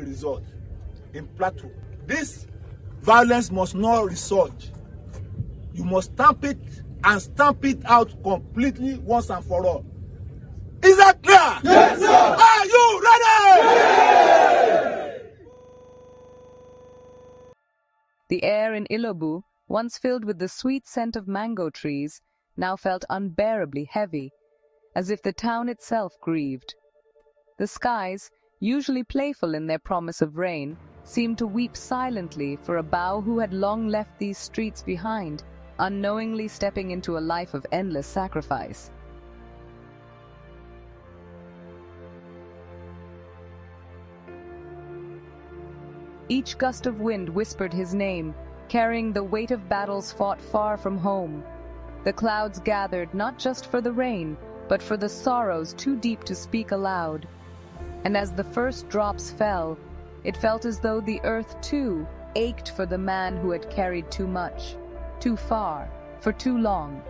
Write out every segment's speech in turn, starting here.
the result in Plateau. This violence must not result. You must stamp it and stamp it out completely once and for all. Is that clear? Yes, sir. Are you ready? Yes. The air in Ilobu, once filled with the sweet scent of mango trees, now felt unbearably heavy, as if the town itself grieved. The skies, usually playful in their promise of rain, seemed to weep silently for a bough who had long left these streets behind, unknowingly stepping into a life of endless sacrifice. Each gust of wind whispered his name, carrying the weight of battles fought far from home. The clouds gathered not just for the rain, but for the sorrows too deep to speak aloud. And as the first drops fell, it felt as though the earth too ached for the man who had carried too much, too far, for too long.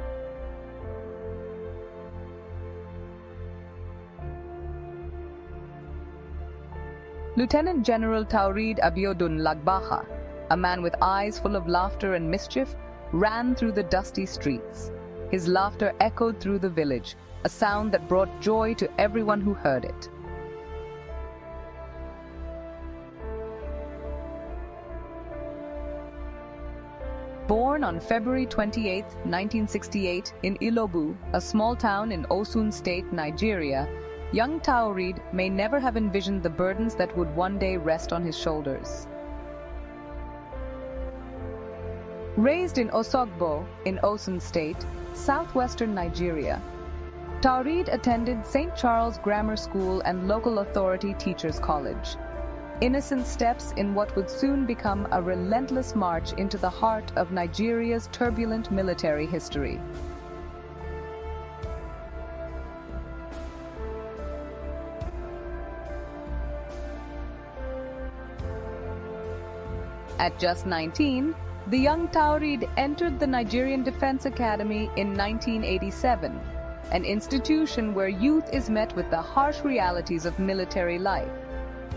Lieutenant General Taoreed Lagbaja, a man with eyes full of laughter and mischief, ran through the dusty streets. His laughter echoed through the village, a sound that brought joy to everyone who heard it. Born on February 28, 1968, in Ilobu, a small town in Osun State, Nigeria, young Taoreed may never have envisioned the burdens that would one day rest on his shoulders. Raised in Osogbo, in Osun State, southwestern Nigeria, Taoreed attended St. Charles Grammar School and local authority teachers' college. Innocent steps in what would soon become a relentless march into the heart of Nigeria's turbulent military history. At just 19, the young Taoreed entered the Nigerian Defense Academy in 1987, an institution where youth is met with the harsh realities of military life.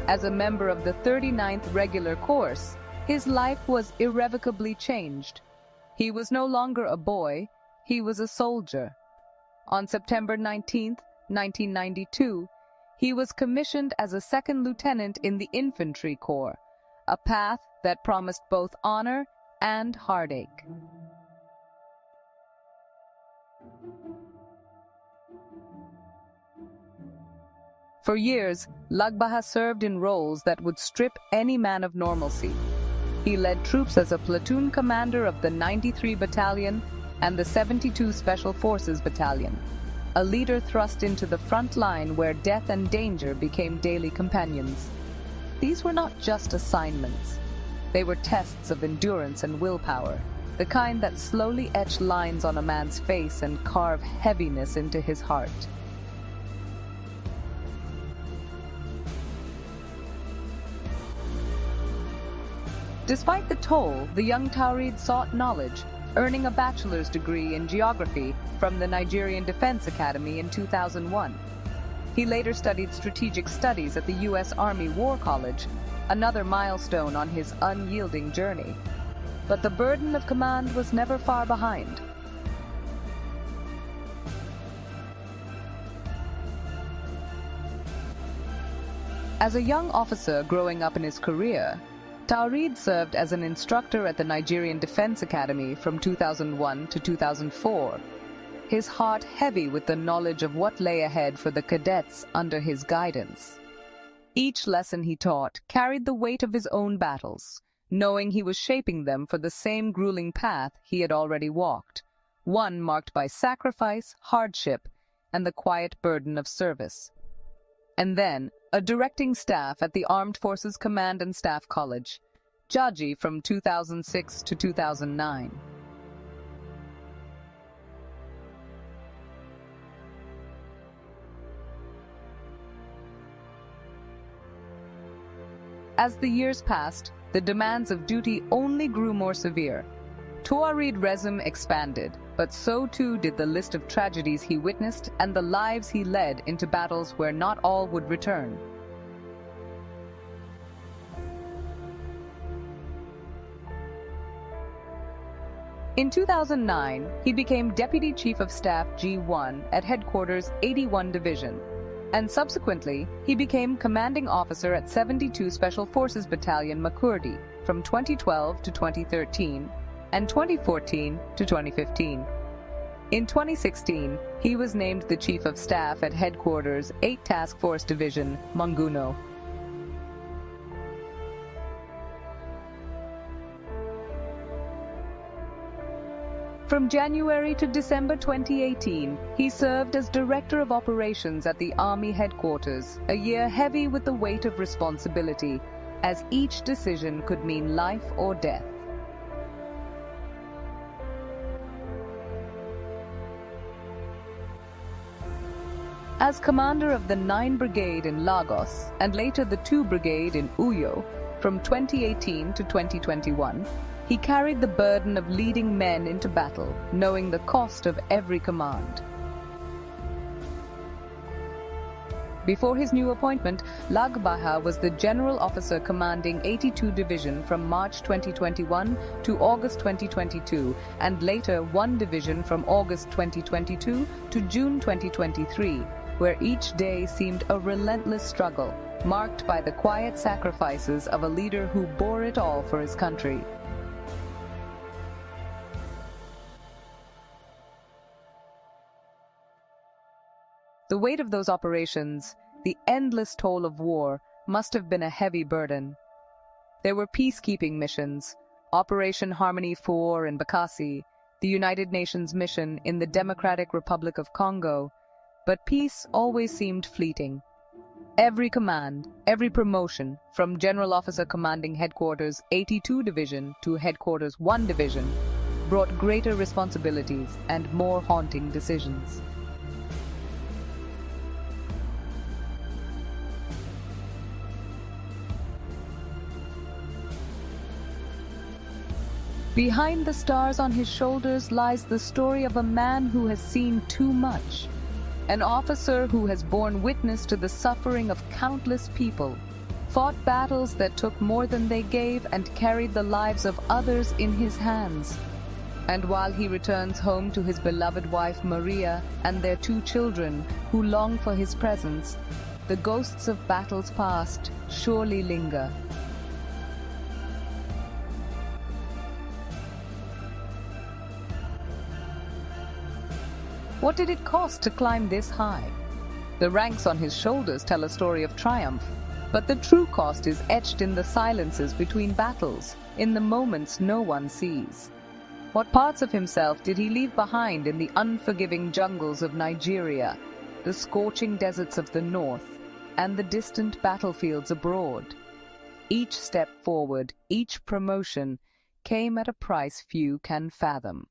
As a member of the 39th regular course, his life was irrevocably changed. He was no longer a boy, he was a soldier. On September 19, 1992, he was commissioned as a second lieutenant in the Infantry Corps, a path that promised both honor and heartache. For years, Lagbaja served in roles that would strip any man of normalcy. He led troops as a platoon commander of the 93 Battalion and the 72 Special Forces Battalion, a leader thrust into the front line where death and danger became daily companions. These were not just assignments. They were tests of endurance and willpower, the kind that slowly etch lines on a man's face and carve heaviness into his heart. Despite the toll, the young Taoreed sought knowledge, earning a bachelor's degree in geography from the Nigerian Defense Academy in 2001. He later studied strategic studies at the U.S. Army War College, another milestone on his unyielding journey. But the burden of command was never far behind. As a young officer growing up in his career, Taoreed served as an instructor at the Nigerian Defense Academy from 2001 to 2004, his heart heavy with the knowledge of what lay ahead for the cadets under his guidance. Each lesson he taught carried the weight of his own battles, knowing he was shaping them for the same grueling path he had already walked, one marked by sacrifice, hardship, and the quiet burden of service. And then, a directing staff at the Armed Forces Command and Staff College, Jaji from 2006 to 2009. As the years passed, the demands of duty only grew more severe. Taoreed's resume expanded, but so too did the list of tragedies he witnessed and the lives he led into battles where not all would return. In 2009, he became Deputy Chief of Staff G1 at Headquarters 81 Division, and subsequently, he became Commanding Officer at 72 Special Forces Battalion Makurdi from 2012 to 2013 and 2014 to 2015. In 2016, he was named the Chief of Staff at Headquarters 8 Task Force Division, Manguno. From January to December 2018, he served as Director of Operations at the Army Headquarters, a year heavy with the weight of responsibility, as each decision could mean life or death. As commander of the 9 Brigade in Lagos and later the 2 Brigade in Uyo from 2018 to 2021, he carried the burden of leading men into battle, knowing the cost of every command. Before his new appointment, Lagbaja was the General Officer commanding 82 Division from March 2021 to August 2022, and later 1 Division from August 2022 to June 2023, where each day seemed a relentless struggle, marked by the quiet sacrifices of a leader who bore it all for his country. The weight of those operations, the endless toll of war, must have been a heavy burden. There were peacekeeping missions, Operation Harmony 4 in Bakassi, the United Nations mission in the Democratic Republic of Congo, but peace always seemed fleeting. Every command, every promotion, from General Officer commanding Headquarters 82 Division to Headquarters 1 Division, brought greater responsibilities and more haunting decisions. Behind the stars on his shoulders lies the story of a man who has seen too much, an officer who has borne witness to the suffering of countless people, fought battles that took more than they gave, and carried the lives of others in his hands. And while he returns home to his beloved wife Maria and their 2 children who long for his presence, the ghosts of battles past surely linger. What did it cost to climb this high? The ranks on his shoulders tell a story of triumph, but the true cost is etched in the silences between battles, in the moments no one sees. What parts of himself did he leave behind in the unforgiving jungles of Nigeria, the scorching deserts of the north, and the distant battlefields abroad? Each step forward, each promotion, came at a price few can fathom.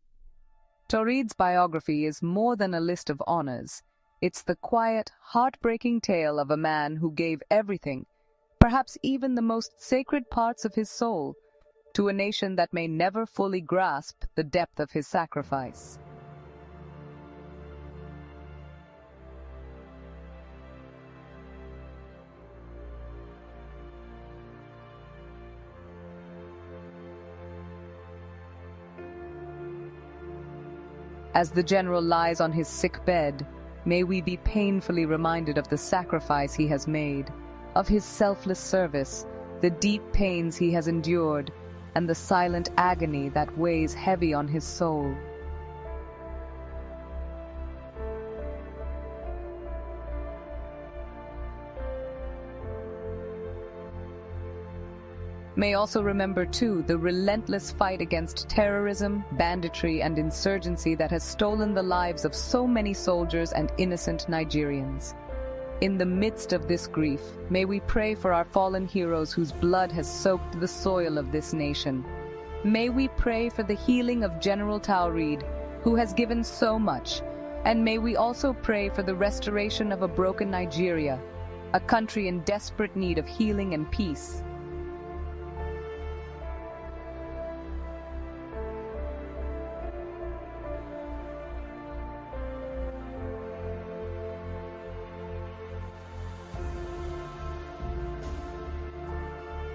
Taoreed's biography is more than a list of honors. It's the quiet, heartbreaking tale of a man who gave everything, perhaps even the most sacred parts of his soul, to a nation that may never fully grasp the depth of his sacrifice. As the general lies on his sick bed, may we be painfully reminded of the sacrifice he has made, of his selfless service, the deep pains he has endured, and the silent agony that weighs heavy on his soul. May also remember, too, the relentless fight against terrorism, banditry, and insurgency that has stolen the lives of so many soldiers and innocent Nigerians. In the midst of this grief, may we pray for our fallen heroes whose blood has soaked the soil of this nation. May we pray for the healing of General Taoreed, who has given so much, and may we also pray for the restoration of a broken Nigeria, a country in desperate need of healing and peace.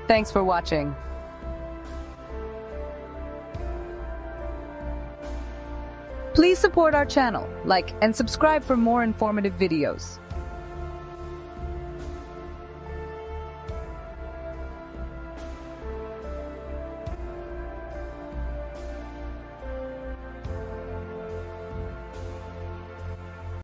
Thanks for watching. Please support our channel, like and subscribe for more informative videos.